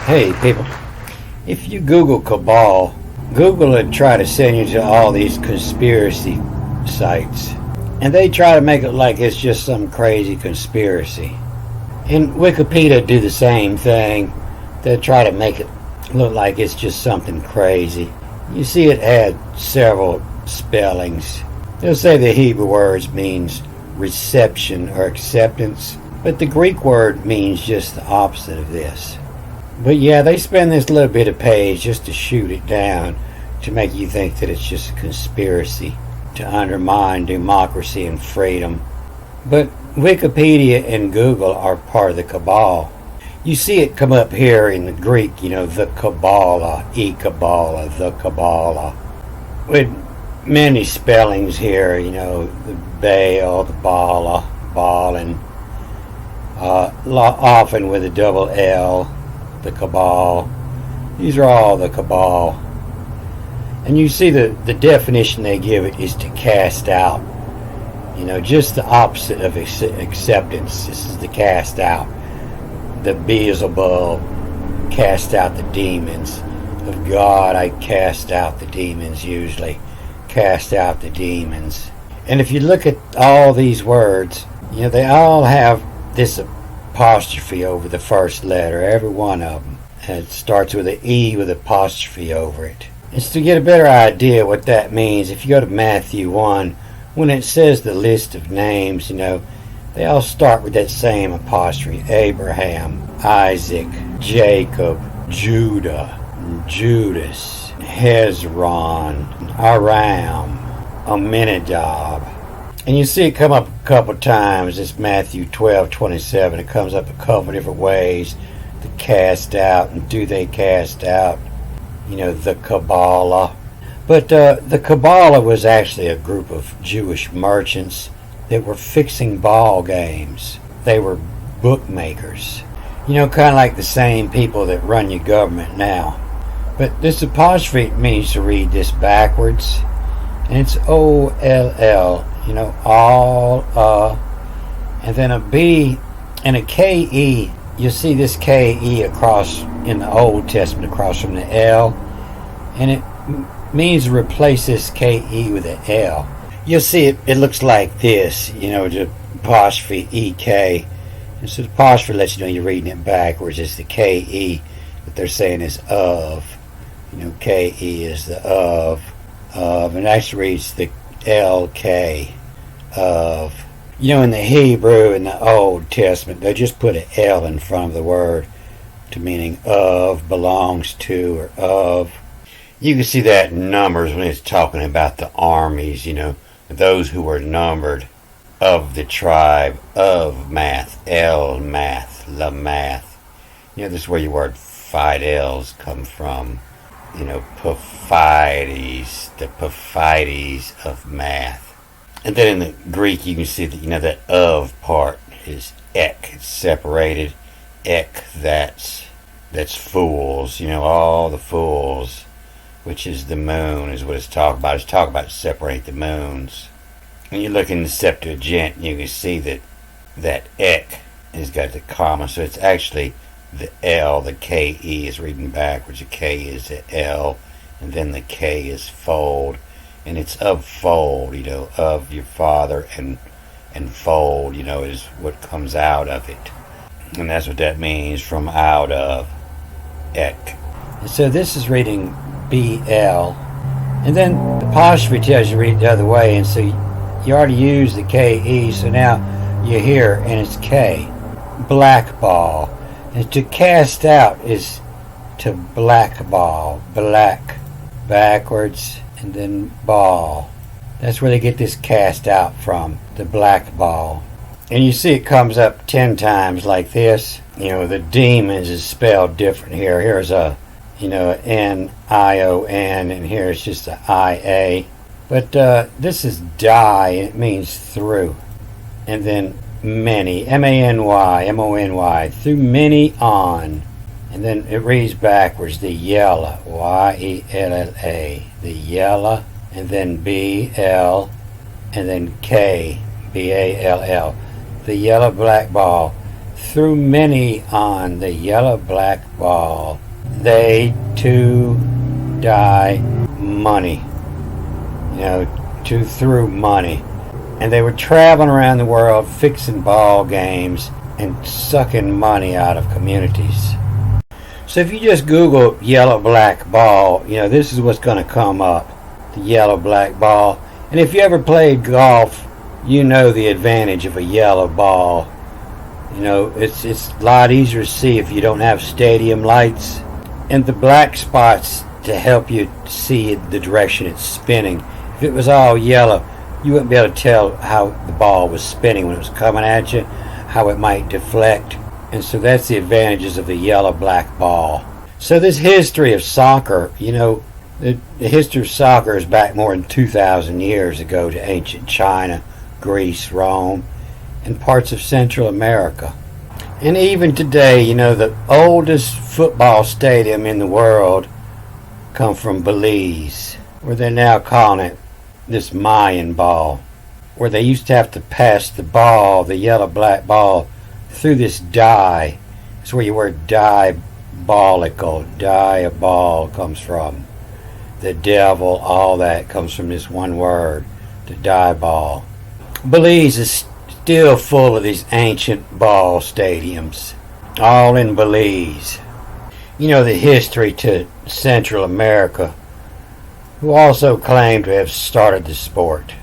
Hey people, if you Google Kabal, Google would try to send you to all these conspiracy sites. And they try to make it like it's just some crazy conspiracy. And Wikipedia do the same thing. They try to make it look like it's just something crazy. You see it had several spellings. They'll say the Hebrew words means reception or acceptance, but the Greek word means just the opposite of this. But yeah, they spend this little bit of page just to shoot it down, to make you think that it's just a conspiracy to undermine democracy and freedom. But Wikipedia and Google are part of the Kabal. You see it come up here in the Greek, the Kabbalah, Kabbalah, the Kabbalah, with many spellings here, the Baal, the Bala, Baal, and often with a double L, the Kabal. These are all the Kabal. And you see the definition they give it is to cast out. Just the opposite of acceptance. This is the cast out. The Beelzebub cast out the demons. Of God, I cast out the demons usually. Cast out the demons. And if you look at all these words, they all have this apostrophe over the first letter, every one of them. And it starts with an E with apostrophe over it. It's to get a better idea what that means. If you go to Matthew 1, when it says the list of names, they all start with that same apostrophe. Abraham, Isaac, Jacob, Judah, Judas, Hezron, Aram, Aminadab. And you see it come up a couple times. It's Matthew 12:27. It comes up a couple different ways. To cast out, and do they cast out? The Kabbalah. But the Kabbalah was actually a group of Jewish merchants that were fixing ball games. They were bookmakers. Kind of like the same people that run your government now. But this apostrophe means to read this backwards. And it's O-L-L. All, and then a B and a K-E. You see this K-E across in the Old Testament across from the L, and it means to replace this K-E with an L. You'll see it looks like this, the apostrophe E-K. And so the apostrophe lets you know you're reading it backwards. It's the K-E that they're saying is of. K-E is the of, and it actually reads the L-K, of. In the Hebrew in the Old Testament, they just put an L in front of the word to meaning of, belongs to, or of. You can see that in Numbers when it's talking about the armies, those who were numbered of the tribe of Math, El Math, La Math. This is where your word Fidels come from. Perfides, the Perfides of Math. And then in the Greek, you can see that, that of part is ek. It's separated. Ek, that's fools. All the fools, which is the moon, is what it's talking about. It's talking about separate the moons. When you look in the Septuagint, you can see that ek has got the comma. So it's actually the L, the K-E is reading backwards. The K is the L, and then the K is fold. And it's of fold, of your father, and fold, is what comes out of it. And that's what that means, from out of, ek. And so this is reading B-L. And then the apostrophe tells you to read it the other way, and so you already used the K-E, so now you're here, and it's K. Blackball. And to cast out is to blackball, black, backwards, and then ball. That's where they get this cast out from, the black ball. And you see it comes up 10 times like this. The demons is spelled different here. Here's a, N-I-O-N, and here it's just a I-A. But this is die, and it means through. And then many, M-A-N-Y, M-O-N-Y, through many on. And then it reads backwards, the yella, Y-E-L-L-A, the yella, and then B-L, and then K, B-A-L-L, the yellow black ball, threw many on the yellow-black ball. They too die money. Too threw money. And they were traveling around the world fixing ball games and sucking money out of communities. So if you just Google yellow-black ball, this is what's going to come up. The yellow-black ball. And if you ever played golf, you know the advantage of a yellow ball. It's a lot easier to see if you don't have stadium lights. And the black spots to help you see the direction it's spinning. If it was all yellow, you wouldn't be able to tell how the ball was spinning when it was coming at you, how it might deflect. And so that's the advantages of the yellow-black ball. So this history of soccer, the history of soccer is back more than 2,000 years ago to ancient China, Greece, Rome, and parts of Central America. And even today, the oldest football stadium in the world come from Belize, where they're now calling it this Mayan ball, where they used to have to pass the ball, the yellow-black ball, through this dye. It's where your word diabolical, diabol comes from. The devil, all that comes from this one word, the diabol. Belize is still full of these ancient ball stadiums, all in Belize. The history to Central America, who also claim to have started the sport.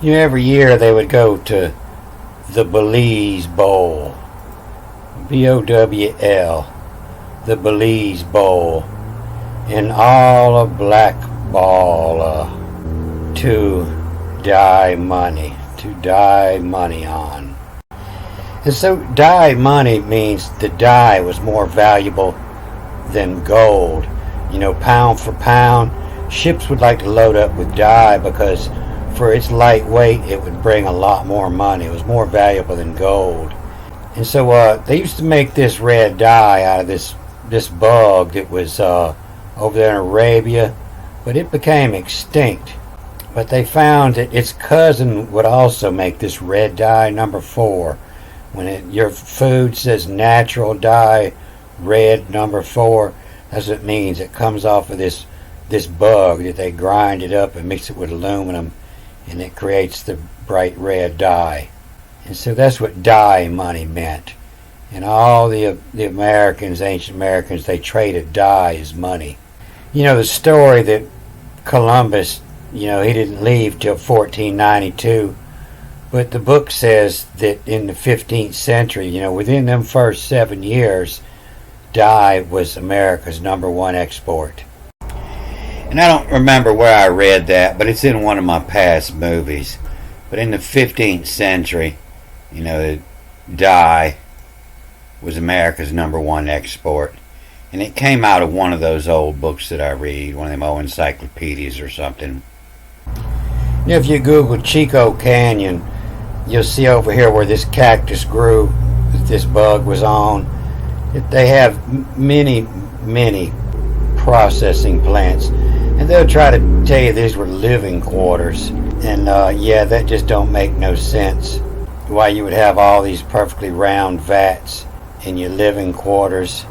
Every year they would go to the Belize Bowl, B-O-W-L, the Belize Bowl, and all of black ball to die money on. And so die money means the dye was more valuable than gold. Pound for pound, ships would like to load up with dye because for its lightweight it would bring a lot more money. It was more valuable than gold. And so they used to make this red dye out of this bug that was over there in Arabia, but it became extinct. But they found that its cousin would also make this red dye number 4. When your food says natural dye red number 4, that's what it means. It comes off of this bug that they grind it up and mix it with aluminum, and it creates the bright red dye. And so that's what dye money meant. And all the Americans, ancient Americans, they traded dye as money. The story that Columbus, he didn't leave till 1492, but the book says that in the 15th century, within them first 7 years, dye was America's #1 export. And I don't remember where I read that, but it's in one of my past movies. But in the 15th century, dye was America's #1 export. And it came out of one of those old books that I read, one of them old encyclopedias or something. If you Google Chico Canyon, you'll see over here where this cactus grew, that this bug was on. They have many, many processing plants. And they'll try to tell you these were living quarters. And that just don't make no sense. Why you would have all these perfectly round vats in your living quarters.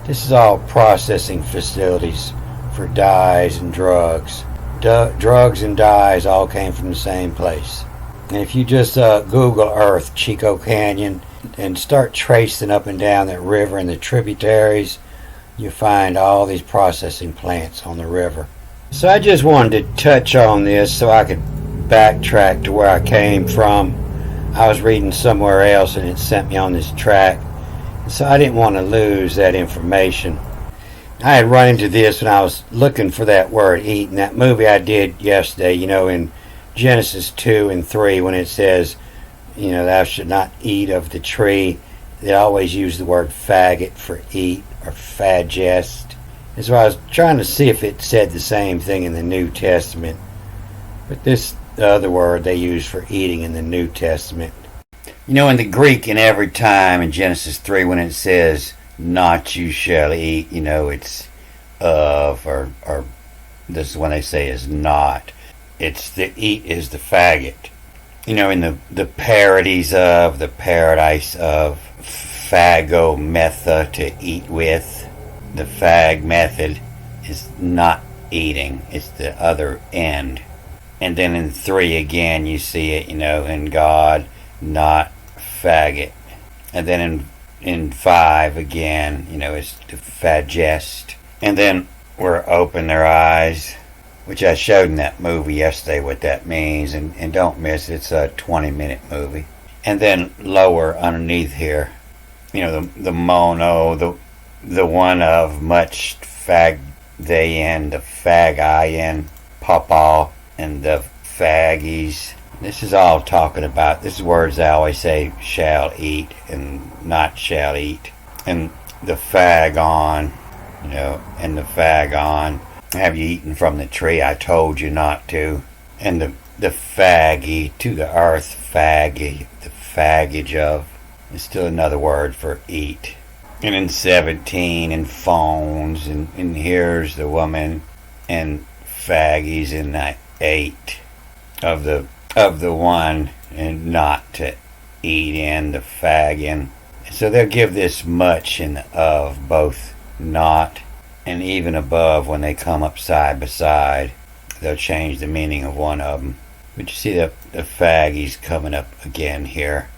This is all processing facilities for dyes and drugs. Drugs and dyes all came from the same place. And if you just Google Earth, Chico Canyon, and start tracing up and down that river and the tributaries, you find all these processing plants on the river. So I just wanted to touch on this so I could backtrack to where I came from. I was reading somewhere else and it sent me on this track. So I didn't want to lose that information. I had run into this when I was looking for that word eat in that movie I did yesterday, in Genesis 2 and 3 when it says, thou should not eat of the tree. They always use the word faggot for eat or fagest. And so I was trying to see if it said the same thing in the New Testament. But this other word they use for eating in the New Testament. In the Greek, in every time in Genesis 3 when it says, not you shall eat, it's of, or this is when they say is not. It's the eat is the faggot. In the parodies of, the paradise of, fago method to eat with. The fag method is not eating, it's the other end. And then in 3 again, you see it, in God, not faggot. And then in 5 again, it's to fagest. And then we're open their eyes, which I showed in that movie yesterday what that means. And don't miss it, it's a 20-minute movie. And then lower underneath here, the mono, the one of much fag they in, the fag I in, papa, and the faggies. This is all talking about, this is words I always say, shall eat and not shall eat. And the fag on, and the fag on. Have you eaten from the tree I told you not to? And the faggy, to the earth, faggy, the faggage of, is still another word for eat. And in 17, and phones, and here's the woman, and faggies in the 8 of the one, and not to eat in, the fagging. So they'll give this much in the of, both not and even above when they come up side by side. They'll change the meaning of one of them. But you see the faggies coming up again here.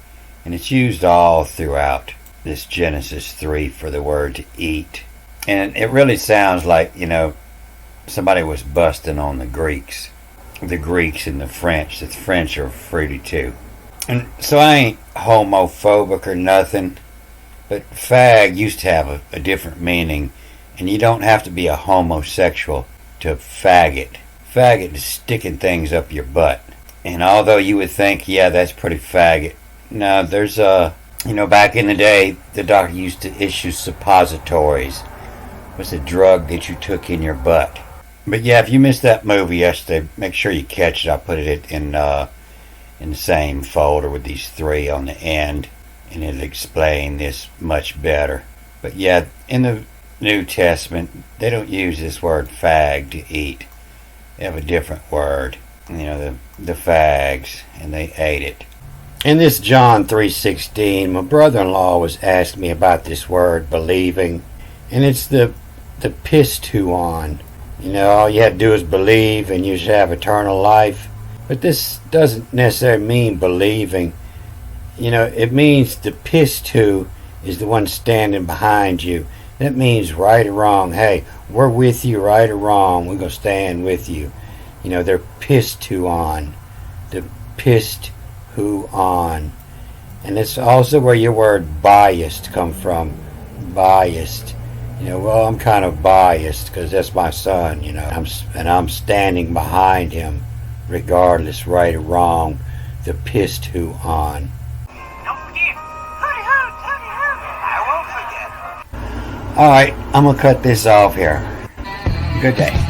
And it's used all throughout this Genesis 3 for the word to eat. And it really sounds like, somebody was busting on the Greeks. The Greeks and the French. The French are fruity too. And so I ain't homophobic or nothing, but fag used to have a different meaning. And you don't have to be a homosexual to faggot. Faggot is sticking things up your butt. And although you would think, yeah, that's pretty faggot, no, there's back in the day, the doctor used to issue suppositories. It was a drug that you took in your butt. But yeah, if you missed that movie yesterday, make sure you catch it. I'll put it in the same folder with these 3 on the end, and it'll explain this much better. But yeah, in the New Testament, they don't use this word fag to eat. They have a different word, the fags, and they ate it. In this John 3:16, my brother-in-law was asking me about this word, believing, and it's the pistuon. All you have to do is believe and you should have eternal life. But this doesn't necessarily mean believing. It means the pistu is the one standing behind you. That means right or wrong. Hey, we're with you, right or wrong. We're going to stand with you. They're pistuon. The pist who on. And it's also where your word biased come from. Biased. Well, I'm kind of biased because that's my son, I'm standing behind him regardless, right or wrong. The pist who on. Don't forget. Hooty hoot, hooty hoot. I won't forget. Alright, I'm going to cut this off here. Good day.